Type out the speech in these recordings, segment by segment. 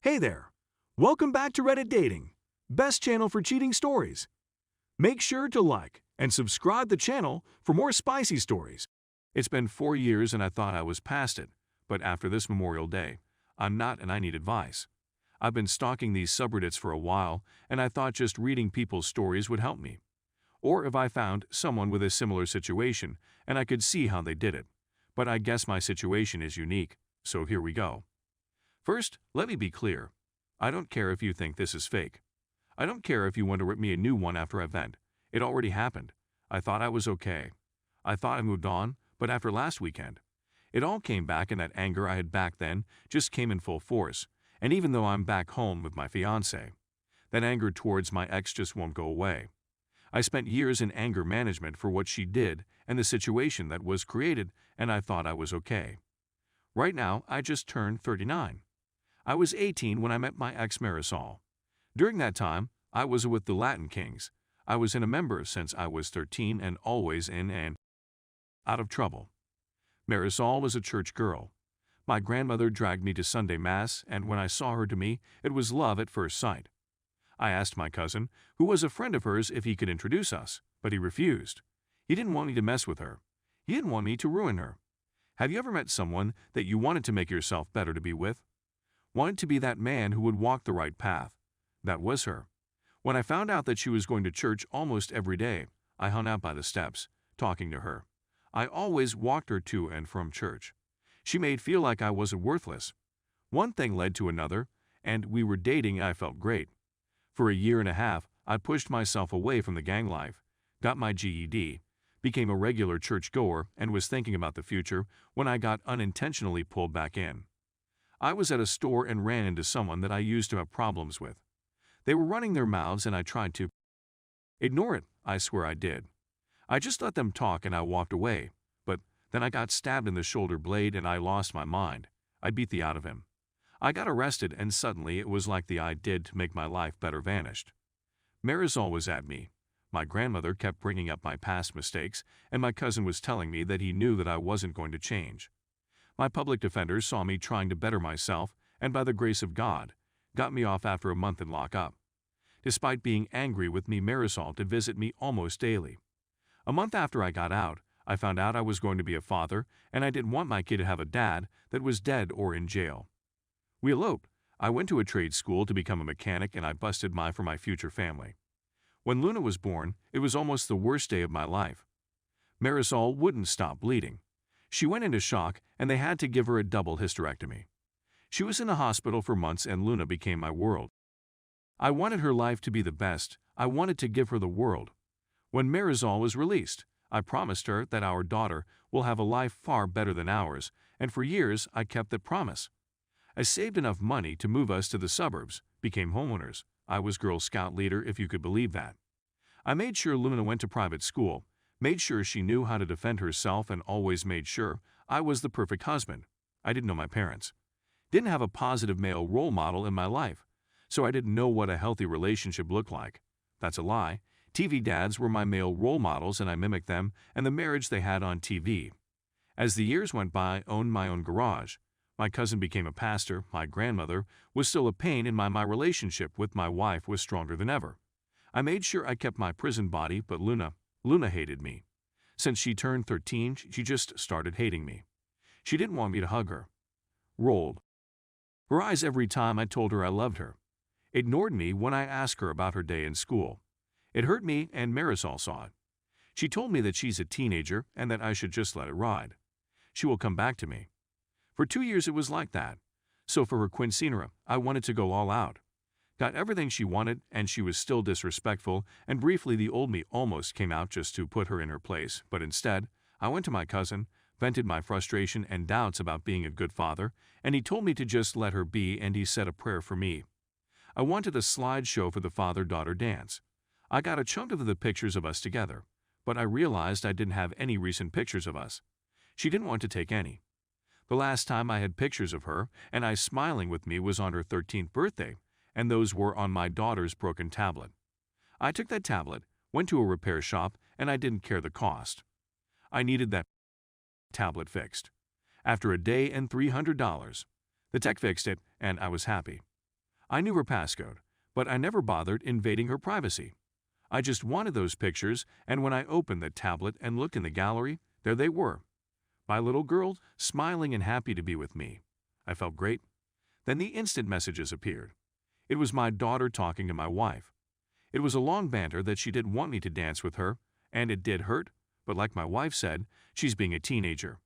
Hey there! Welcome back to Reddit Dating, best channel for cheating stories. Make sure to like and subscribe the channel for more spicy stories. It's been 4 years and I thought I was past it, but after this Memorial Day, I'm not and I need advice. I've been stalking these subreddits for a while and I thought just reading people's stories would help me. Or if I found someone with a similar situation and I could see how they did it. But I guess my situation is unique, so here we go. First, let me be clear. I don't care if you think this is fake. I don't care if you want to rip me a new one after I vent. It already happened. I thought I was okay. I thought I moved on, but after last weekend, it all came back and that anger I had back then just came in full force. And even though I'm back home with my fiancé, that anger towards my ex just won't go away. I spent years in anger management for what she did and the situation that was created, and I thought I was okay. Right now, I just turned 39. I was 18 when I met my ex Marisol. During that time, I was with the Latin Kings. I was in a member since I was 13 and always in and out of trouble. Marisol was a church girl. My grandmother dragged me to Sunday Mass, and when I saw her to me, it was love at first sight. I asked my cousin, who was a friend of hers, if he could introduce us, but he refused. He didn't want me to mess with her. He didn't want me to ruin her. Have you ever met someone that you wanted to make yourself better to be with? Wanted to be that man who would walk the right path? That was her. When I found out that she was going to church almost every day, I hung out by the steps, talking to her. I always walked her to and from church. She made feel like I wasn't worthless. One thing led to another, and we were dating and I felt great. For a year and a half, I pushed myself away from the gang life, got my GED, became a regular churchgoer, and was thinking about the future when I got unintentionally pulled back in. I was at a store and ran into someone that I used to have problems with. They were running their mouths and I tried to ignore it. I swear I did. I just let them talk and I walked away, but then I got stabbed in the shoulder blade and I lost my mind. I beat the out of him. I got arrested and suddenly it was like the I did to make my life better vanished. Marisol was at me. My grandmother kept bringing up my past mistakes, and my cousin was telling me that he knew that I wasn't going to change. My public defender saw me trying to better myself, and by the grace of God, got me off after a month in lockup. Despite being angry with me, Marisol did visit me almost daily. A month after I got out, I found out I was going to be a father, and I didn't want my kid to have a dad that was dead or in jail. We eloped. I went to a trade school to become a mechanic and I busted for my future family. When Luna was born, it was almost the worst day of my life. Marisol wouldn't stop bleeding. She went into shock and they had to give her a double hysterectomy. She was in the hospital for months and Luna became my world. I wanted her life to be the best. I wanted to give her the world. When Marisol was released, I promised her that our daughter will have a life far better than ours, and for years I kept that promise. I saved enough money to move us to the suburbs, became homeowners. I was Girl Scout leader, if you could believe that. I made sure Luna went to private school, made sure she knew how to defend herself, and always made sure I was the perfect husband. I didn't know my parents. Didn't have a positive male role model in my life, so I didn't know what a healthy relationship looked like. That's a lie. TV dads were my male role models and I mimicked them and the marriage they had on TV. As the years went by, I owned my own garage. My cousin became a pastor, my grandmother was still a pain, and my relationship with my wife was stronger than ever. I made sure I kept my prison body, but Luna hated me. Since she turned 13, she just started hating me. She didn't want me to hug her. Rolled her eyes every time I told her I loved her. Ignored me when I asked her about her day in school. It hurt me, and Marisol saw it. She told me that she's a teenager and that I should just let it ride. She will come back to me. For 2 years it was like that. So for her quinceanera, I wanted to go all out. Got everything she wanted, and she was still disrespectful, and briefly the old me almost came out just to put her in her place, but instead, I went to my cousin, vented my frustration and doubts about being a good father, and he told me to just let her be, and he said a prayer for me. I wanted a slideshow for the father-daughter dance. I got a chunk of the pictures of us together, but I realized I didn't have any recent pictures of us. She didn't want to take any. The last time I had pictures of her and I smiling with me was on her 13th birthday, and those were on my daughter's broken tablet. I took that tablet, went to a repair shop, and I didn't care the cost. I needed that tablet fixed. After a day and $300, the tech fixed it, and I was happy. I knew her passcode, but I never bothered invading her privacy. I just wanted those pictures, and when I opened the tablet and looked in the gallery, there they were. My little girl, smiling and happy to be with me. I felt great. Then the instant messages appeared. It was my daughter talking to my wife. It was a long banter that she didn't want me to dance with her, and it did hurt, but like my wife said, she's being a teenager.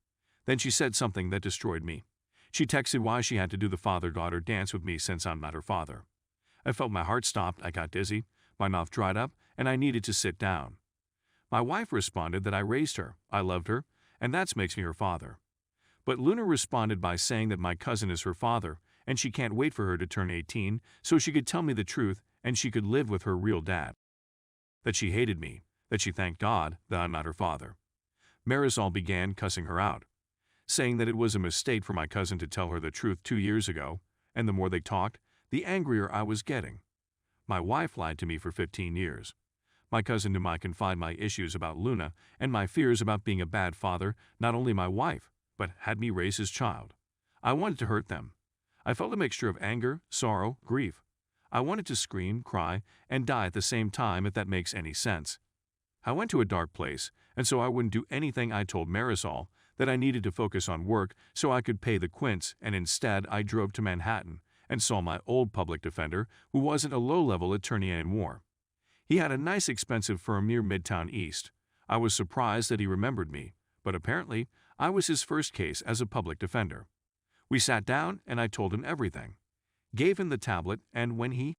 Then she said something that destroyed me. She texted why she had to do the father-daughter dance with me since I'm not her father. I felt my heart stopped, I got dizzy, my mouth dried up, and I needed to sit down. My wife responded that I raised her, I loved her, and that makes me her father. But Luna responded by saying that my cousin is her father, and she can't wait for her to turn 18 so she could tell me the truth and she could live with her real dad. That she hated me, that she thanked God that I'm not her father. Marisol began cussing her out, saying that it was a mistake for my cousin to tell her the truth 2 years ago, and the more they talked, the angrier I was getting. My wife lied to me for 15 years. My cousin knew I confide my issues about Luna and my fears about being a bad father, not only my wife, but had me raise his child. I wanted to hurt them. I felt a mixture of anger, sorrow, grief. I wanted to scream, cry, and die at the same time, if that makes any sense. I went to a dark place, and so I wouldn't do anything. I told Marisol that I needed to focus on work so I could pay the quints, and instead I drove to Manhattan and saw my old public defender, who wasn't a low-level attorney anymore. He had a nice expensive firm near Midtown East. I was surprised that he remembered me, but apparently I was his first case as a public defender. We sat down and I told him everything. Gave him the tablet, and when he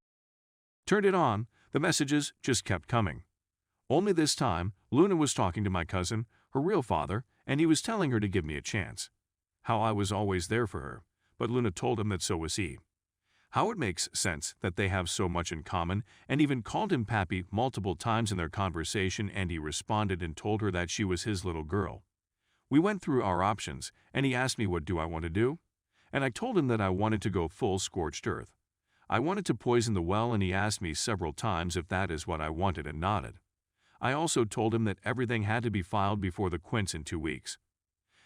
turned it on, the messages just kept coming. Only this time, Luna was talking to my cousin, her real father, and he was telling her to give me a chance. How I was always there for her, but Luna told him that so was he. How it makes sense that they have so much in common, and even called him Pappy multiple times in their conversation, and he responded and told her that she was his little girl. We went through our options, and he asked me what do I want to do? And I told him that I wanted to go full scorched earth. I wanted to poison the well, and he asked me several times if that is what I wanted and nodded. I also told him that everything had to be filed before the quints in 2 weeks.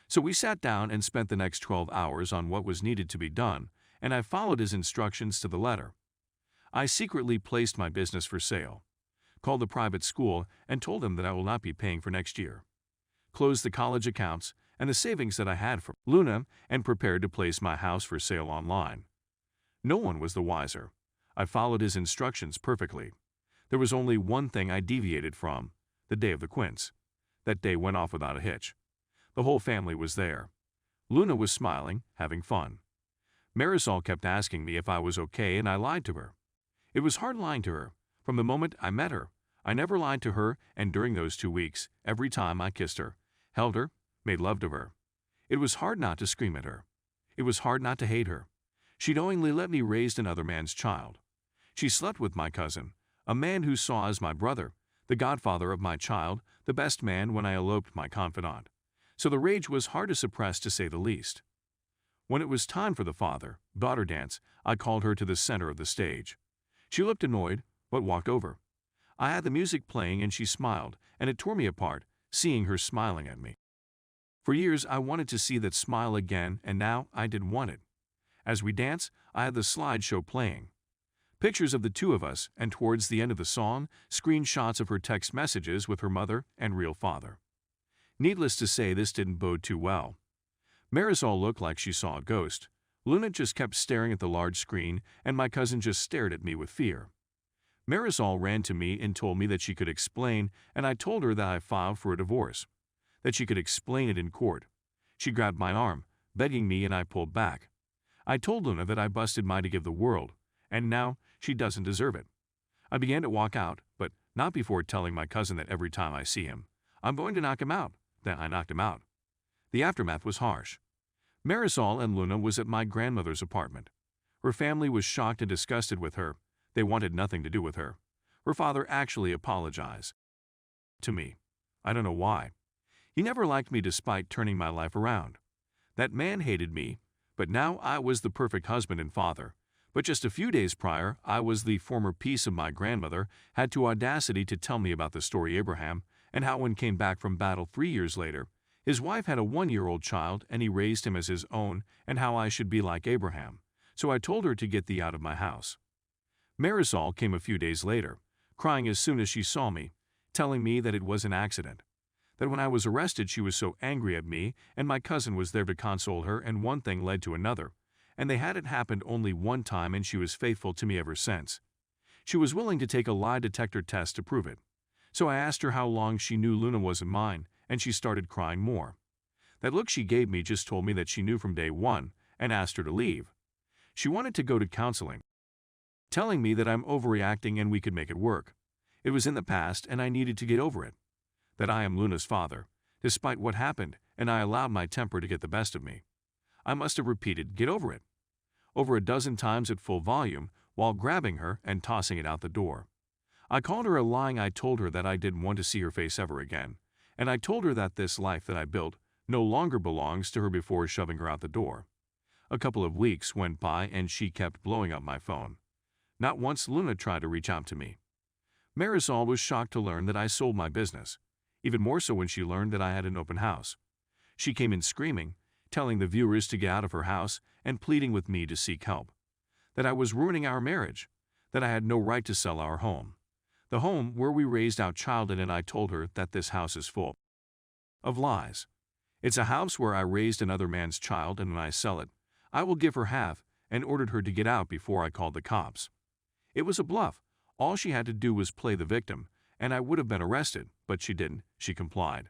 So we sat down and spent the next 12 hours on what was needed to be done, and I followed his instructions to the letter. I secretly placed my business for sale, called the private school and told them that I will not be paying for next year, closed the college accounts and the savings that I had for Luna, and prepared to place my house for sale online. No one was the wiser. I followed his instructions perfectly. There was only one thing I deviated from: the day of the quints. That day went off without a hitch. The whole family was there. Luna was smiling, having fun. Marisol kept asking me if I was okay, and I lied to her. It was hard lying to her. From the moment I met her, I never lied to her, and during those 2 weeks, every time I kissed her, held her, made love to her. It was hard not to scream at her. It was hard not to hate her. She knowingly let me raise another man's child. She slept with my cousin, a man who saw as my brother, the godfather of my child, the best man when I eloped my confidant. So the rage was hard to suppress, to say the least. When it was time for the father-daughter dance, I called her to the center of the stage. She looked annoyed, but walked over. I had the music playing and she smiled, and it tore me apart, seeing her smiling at me. For years I wanted to see that smile again, and now I didn't want it. As we danced, I had the slideshow playing. Pictures of the two of us, and towards the end of the song, screenshots of her text messages with her mother and real father. Needless to say, this didn't bode too well. Marisol looked like she saw a ghost. Luna just kept staring at the large screen, and my cousin just stared at me with fear. Marisol ran to me and told me that she could explain, and I told her that I filed for a divorce, that she could explain it in court. She grabbed my arm, begging me, and I pulled back. I told Luna that I busted my to give the world, and now she doesn't deserve it. I began to walk out, but not before telling my cousin that every time I see him, I'm going to knock him out. Then I knocked him out. The aftermath was harsh. Marisol and Luna was at my grandmother's apartment. Her family was shocked and disgusted with her. They wanted nothing to do with her. Her father actually apologized to me. I don't know why. He never liked me despite turning my life around. That man hated me, but now I was the perfect husband and father. But just a few days prior, I was the former piece of my grandmother, had the audacity to tell me about the story Abraham, and how when came back from battle 3 years later, his wife had a 1-year-old child and he raised him as his own, and how I should be like Abraham. So I told her to get thee out of my house. Marisol came a few days later, crying as soon as she saw me, telling me that it was an accident. That when I was arrested she was so angry at me and my cousin was there to console her, and one thing led to another, and they had it happened only one time and she was faithful to me ever since. She was willing to take a lie detector test to prove it. So I asked her how long she knew Luna wasn't mine, and she started crying more. That look she gave me just told me that she knew from day one, and asked her to leave. She wanted to go to counseling, telling me that I'm overreacting and we could make it work. It was in the past and I needed to get over it. That I am Luna's father, despite what happened, and I allowed my temper to get the best of me. I must have repeated, "Get over it," over a dozen times at full volume while grabbing her and tossing it out the door. I called her a lying. I told her that I didn't want to see her face ever again, and I told her that this life that I built no longer belongs to her before shoving her out the door. A couple of weeks went by and she kept blowing up my phone. Not once Luna tried to reach out to me. Marisol was shocked to learn that I sold my business, even more so when she learned that I had an open house. She came in screaming, telling the viewers to get out of her house and pleading with me to seek help. That I was ruining our marriage, that I had no right to sell our home. The home where we raised our child in, and I told her that this house is full of lies. It's a house where I raised another man's child, and when I sell it, I will give her half, and ordered her to get out before I called the cops. It was a bluff. All she had to do was play the victim, and I would have been arrested, but she didn't. She complied.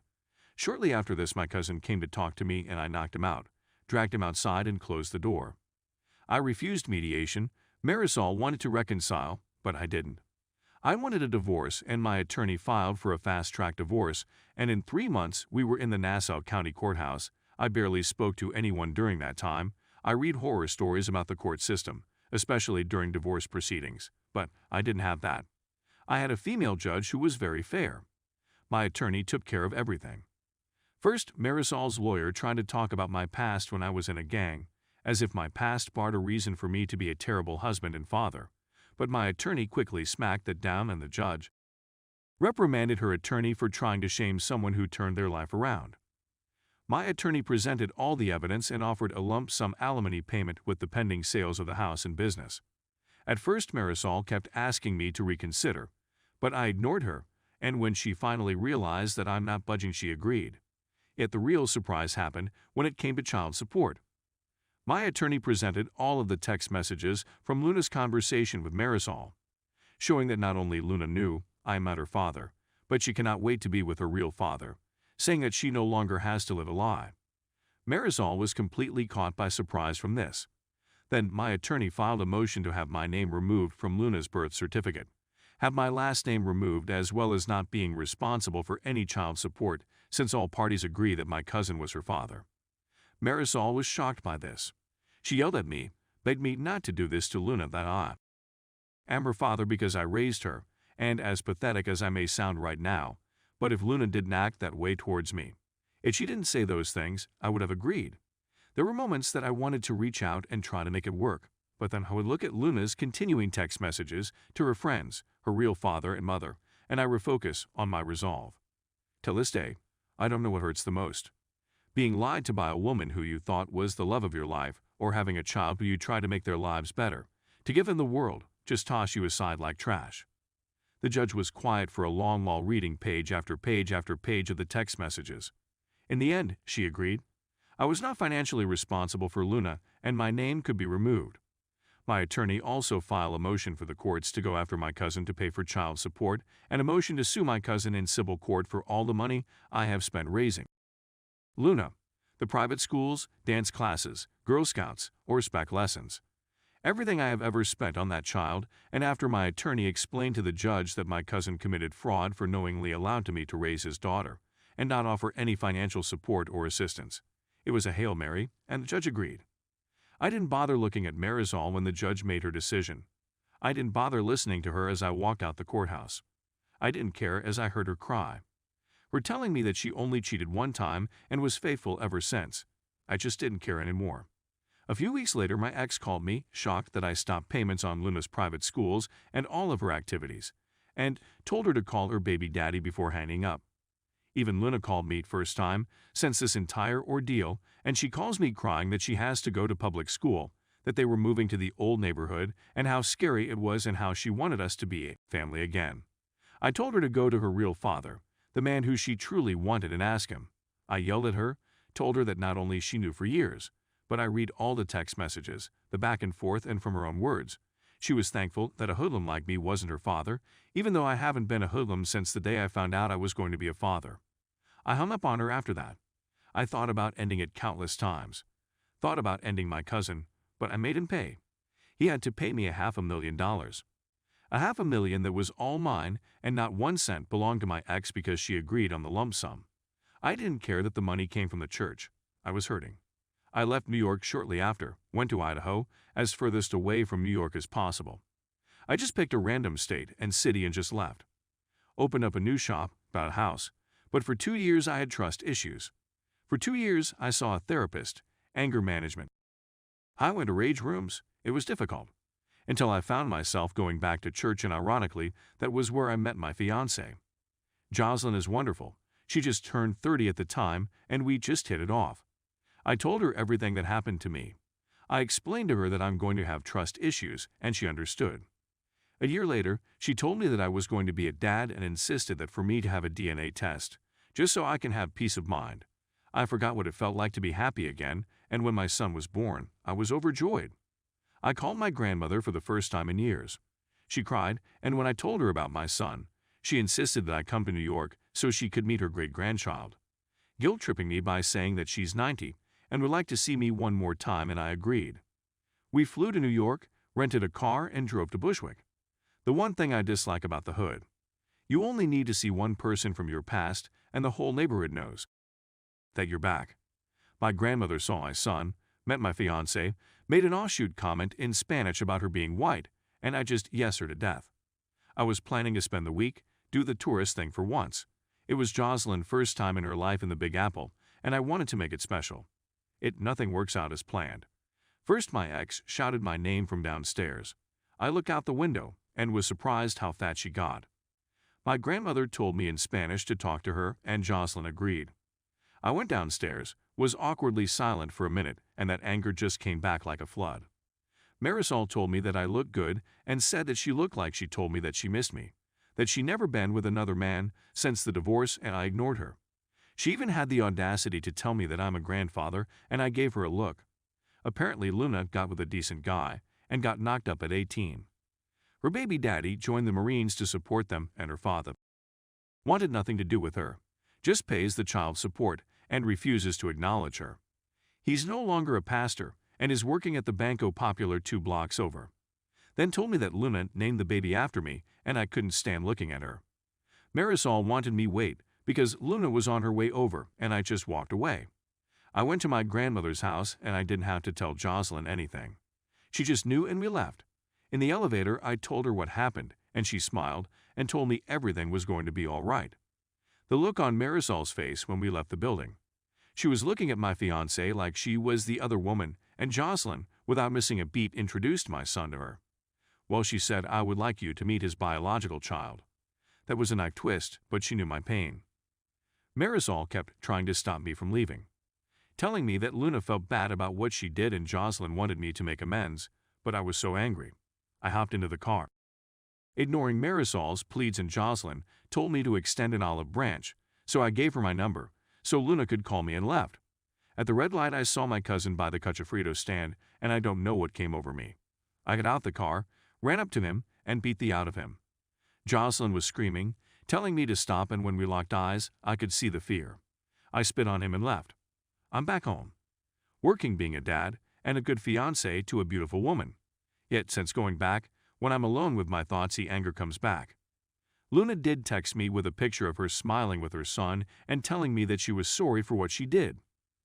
Shortly after this, my cousin came to talk to me and I knocked him out, dragged him outside and closed the door. I refused mediation. Marisol wanted to reconcile, but I didn't. I wanted a divorce and my attorney filed for a fast-track divorce, and in 3 months we were in the Nassau County Courthouse. I barely spoke to anyone during that time. I read horror stories about the court system, especially during divorce proceedings, but I didn't have that. I had a female judge who was very fair. My attorney took care of everything. First, Marisol's lawyer tried to talk about my past when I was in a gang, as if my past barred a reason for me to be a terrible husband and father. But my attorney quickly smacked that down, and the judge reprimanded her attorney for trying to shame someone who turned their life around. My attorney presented all the evidence and offered a lump sum alimony payment with the pending sales of the house and business. At first, Marisol kept asking me to reconsider, but I ignored her, and when she finally realized that I'm not budging, she agreed. Yet the real surprise happened when it came to child support. My attorney presented all of the text messages from Luna's conversation with Marisol, showing that not only Luna knew I am not her father, but she cannot wait to be with her real father, saying that she no longer has to live a lie. Marisol was completely caught by surprise from this. Then my attorney filed a motion to have my name removed from Luna's birth certificate, have my last name removed, as well as not being responsible for any child support, since all parties agree that my cousin was her father. Marisol was shocked by this. She yelled at me, begged me not to do this to Luna, that I am her father because I raised her, and as pathetic as I may sound right now, but if Luna didn't act that way towards me, if she didn't say those things, I would have agreed. There were moments that I wanted to reach out and try to make it work, but then I would look at Luna's continuing text messages to her friends, her real father and mother, and I refocus on my resolve. Till this day, I don't know what hurts the most. Being lied to by a woman who you thought was the love of your life, or having a child who you try to make their lives better, to give them the world, just toss you aside like trash. The judge was quiet for a long while reading page after page after page of the text messages. In the end, she agreed. I was not financially responsible for Luna, and my name could be removed. My attorney also filed a motion for the courts to go after my cousin to pay for child support, and a motion to sue my cousin in civil court for all the money I have spent raising Luna, the private schools, dance classes, Girl Scouts, or spec lessons. Everything I have ever spent on that child, and after my attorney explained to the judge that my cousin committed fraud for knowingly allowing me to raise his daughter and not offer any financial support or assistance. It was a Hail Mary, and the judge agreed. I didn't bother looking at Marisol when the judge made her decision. I didn't bother listening to her as I walked out the courthouse. I didn't care as I heard her cry. Her telling me that she only cheated one time and was faithful ever since. I just didn't care anymore. A few weeks later, my ex called me, shocked that I stopped payments on Luna's private schools and all of her activities, and told her to call her baby daddy before hanging up. Even Luna called me first time since this entire ordeal, and she calls me crying that she has to go to public school, that they were moving to the old neighborhood and how scary it was and how she wanted us to be a family again. I told her to go to her real father, the man who she truly wanted, and ask him. I yelled at her, told her that not only she knew for years, but I read all the text messages, the back and forth, and from her own words. She was thankful that a hoodlum like me wasn't her father, even though I haven't been a hoodlum since the day I found out I was going to be a father. I hung up on her after that. I thought about ending it countless times. Thought about ending my cousin, but I made him pay. He had to pay me $500,000. $500,000 that was all mine, and not 1 cent belonged to my ex because she agreed on the lump sum. I didn't care that the money came from the church. I was hurting. I left New York shortly after, went to Idaho, as furthest away from New York as possible. I just picked a random state and city and just left. Opened up a new shop, bought a house, but for 2 years I had trust issues. For 2 years I saw a therapist, anger management. I went to rage rooms. It was difficult. Until I found myself going back to church, and ironically, that was where I met my fiancée. Jocelyn is wonderful. She just turned 30 at the time, and we just hit it off. I told her everything that happened to me. I explained to her that I'm going to have trust issues, and she understood. A year later, she told me that I was going to be a dad and insisted that for me to have a DNA test, just so I can have peace of mind. I forgot what it felt like to be happy again, and when my son was born, I was overjoyed. I called my grandmother for the first time in years. She cried, and when I told her about my son, she insisted that I come to New York so she could meet her great-grandchild, guilt-tripping me by saying that she's 90 and would like to see me one more time, and I agreed. We flew to New York, rented a car, and drove to Bushwick. The one thing I dislike about the hood: you only need to see one person from your past, and the whole neighborhood knows that you're back. My grandmother saw my son, met my fiancée, made an offshoot comment in Spanish about her being white, and I just yes her to death. I was planning to spend the week, do the tourist thing for once. It was Jocelyn's first time in her life in the Big Apple, and I wanted to make it special. Nothing works out as planned. First, my ex shouted my name from downstairs. I looked out the window and was surprised how fat she got. My grandmother told me in Spanish to talk to her, and Jocelyn agreed. I went downstairs, was awkwardly silent for a minute, and that anger just came back like a flood. Marisol told me that I looked good and said that she looked like she told me that she missed me, that she never been with another man since the divorce, and I ignored her. She even had the audacity to tell me that I'm a grandfather, and I gave her a look. Apparently Luna got with a decent guy and got knocked up at 18. Her baby daddy joined the Marines to support them, and her father wanted nothing to do with her, just pays the child support and refuses to acknowledge her. He's no longer a pastor and is working at the Banco Popular 2 blocks over. Then told me that Luna named the baby after me, and I couldn't stand looking at her. Marisol wanted me wait because Luna was on her way over, and I just walked away. I went to my grandmother's house, and I didn't have to tell Jocelyn anything. She just knew, and we left. In the elevator, I told her what happened, and she smiled and told me everything was going to be all right. The look on Marisol's face when we left the building. She was looking at my fiancée like she was the other woman, and Jocelyn, without missing a beat, introduced my son to her. Well, she said, I would like you to meet his biological child. That was a knife twist, but she knew my pain. Marisol kept trying to stop me from leaving, telling me that Luna felt bad about what she did and Jocelyn wanted me to make amends, but I was so angry. I hopped into the car. Ignoring Marisol's pleads, and Jocelyn told me to extend an olive branch, so I gave her my number so Luna could call me, and left. At the red light, I saw my cousin by the Cachafrito stand, and I don't know what came over me. I got out the car, ran up to him, and beat the out of him. Jocelyn was screaming, telling me to stop, and when we locked eyes, I could see the fear. I spit on him and left. I'm back home, working, being a dad, and a good fiancé to a beautiful woman. Yet since going back, when I'm alone with my thoughts, the anger comes back. Luna did text me with a picture of her smiling with her son and telling me that she was sorry for what she did.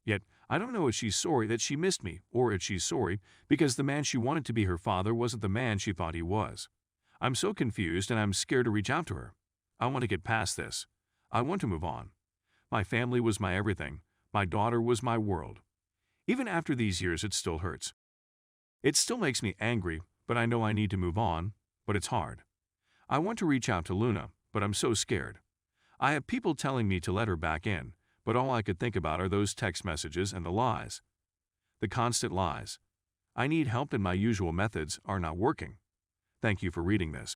Yet I don't know if she's sorry that she missed me, or if she's sorry because the man she wanted to be her father wasn't the man she thought he was. I'm so confused, and I'm scared to reach out to her. I want to get past this. I want to move on. My family was my everything. My daughter was my world. Even after these years, it still hurts. It still makes me angry, but I know I need to move on, but it's hard. I want to reach out to Luna, but I'm so scared. I have people telling me to let her back in, but all I could think about are those text messages and the lies. The constant lies. I need help and my usual methods are not working. Thank you for reading this.